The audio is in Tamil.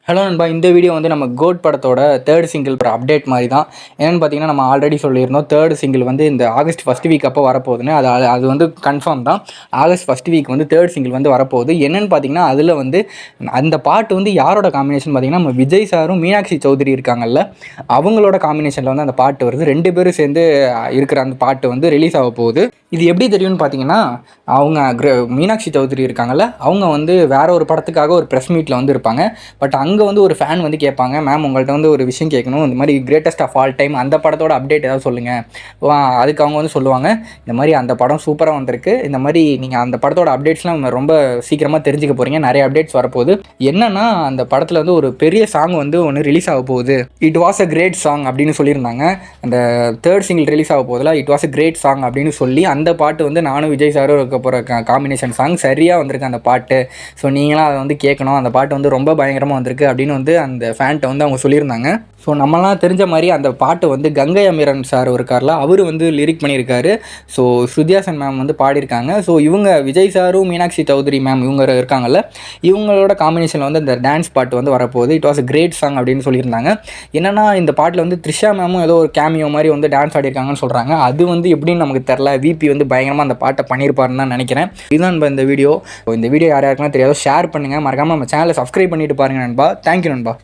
ஹலோ நண்பா, இந்த வீடியோ வந்து நம்ம கோட் படத்தோட தேர்ட் சிங்கிள் அப்டேட் மாதிரி தான். என்னென்னு பார்த்தீங்கன்னா, நம்ம ஆல்ரெடி சொல்லியிருந்தோம் தேர்ட் சிங்கிள் வந்து இந்த ஆகஸ்ட் ஃபஸ்ட் வீக் அப்போ வரப்போகுதுன்னு. அது வந்து கன்ஃபார்ம் தான். ஆகஸ்ட் ஃபஸ்ட் வீக் வந்து தேர்ட் சிங்கிள் வந்து வரப்போகுது. என்னென்னு பார்த்தீங்கன்னா, அதில் வந்து அந்த பாட்டு வந்து யாரோட காம்பினேஷன் பார்த்தீங்கன்னா, நம்ம விஜய் சாரும் மீனாட்சி சௌத்ரி இருக்காங்கல்ல, அவங்களோட காம்பினேஷனில் வந்து அந்த பாட்டு வருது. 2 பேரும் சேர்ந்து இருக்கிற அந்த பாட்டு வந்து ரிலீஸ் ஆக போகுது. இது எப்படி தெரியும்னு பார்த்தீங்கன்னா, அவங்க மீனாட்சி சௌத்ரி இருக்காங்கல்ல, அவங்க வந்து வேற ஒரு படத்துக்காக ஒரு ப்ரெஸ் மீட்டில் வந்து இருப்பாங்க. பட் அங்கே வந்து ஒரு ஃபேன் வந்து கேட்பாங்க, மேம் உங்கள்கிட்ட வந்து ஒரு விஷயம் கேட்கணும், இந்த மாதிரி கிரேட்டஸ்ட் ஆஃப் ஆல் டைம் அந்த படத்தோட அப்டேட் ஏதாவது சொல்லுங்கள். அதுக்கு அவங்க வந்து சொல்லுவாங்க, இந்த மாதிரி அந்த படம் சூப்பராக வந்திருக்கு, இந்த மாதிரி நீங்கள் அந்த படத்தோட அப்டேட்ஸ்லாம் ரொம்ப சீக்கிரமாக தெரிஞ்சுக்க போகிறீங்க, நிறைய அப்டேட்ஸ் வரப்போகுது. என்னன்னா அந்த படத்தில் வந்து ஒரு பெரிய சாங் வந்து ஒன்று ரிலீஸ் ஆக போகுது, it was a great song அப்படின்னு சொல்லியிருந்தாங்க. அந்த தேர்ட் சிங்கிள் ரிலீஸ் ஆக போதில் it was a great song அப்படின்னு சொல்லி அந்த பாட்டு வந்து நானும் விஜய் சாரும் இருக்க போகிற காம்பினேஷன் சாங் சரியாக வந்திருக்கு அந்த பாட்டு. ஸோ நீங்களாம் அதை வந்து கேட்கணும், அந்த பாட்டு வந்து ரொம்ப பயங்கரமாக வந்திருக்கு அப்படின்னு வந்து அந்த ஃபேன்ட்டை வந்து அவங்க சொல்லியிருந்தாங்க. ஸோ நம்மளாம் தெரிஞ்ச மாதிரி அந்த பாட்டு வந்து கங்கை அமீரன் சார் இருக்கார்ல, அவர் வந்து லிரிக் பண்ணியிருக்காரு. ஸோ ஸ்ருதிஹாசன் மேம் வந்து பாடியிருக்காங்க. ஸோ இவங்க விஜய் சாரும் மீனாட்சி சௌத்ரி மேம் இவங்க இருக்காங்கல்ல, இவங்களோட காம்பினேஷனில் வந்து இந்த டான்ஸ் பாட்டு வந்து வரப்போகுது. It was a great song அப்படின்னு சொல்லியிருந்தாங்க. என்னென்னா இந்த பாட்டில் வந்து த்ரிஷா மேமும் ஏதோ ஒரு கேமியோ மாதிரி வந்து டான்ஸ் ஆடிருக்காங்கன்னு சொல்கிறாங்க. அது வந்து எப்படின்னு நமக்கு தெரில. விபி வந்து பயங்கரமாக அந்த பாட்டை பண்ணியிருப்பாருன்னு தான் நினைக்கிறேன். இதுதான் நண்பா இந்த வீடியோ. இந்த வீடியோ யார் யாருக்குன்னா தெரியாதோ ஷேர் பண்ணுங்கள், மறக்காமல் நம்ம சேனலை சப்ஸ்கிரைப் பண்ணிட்டு பாருங்கள் நண்பா. தேங்க்யூ நண்பா.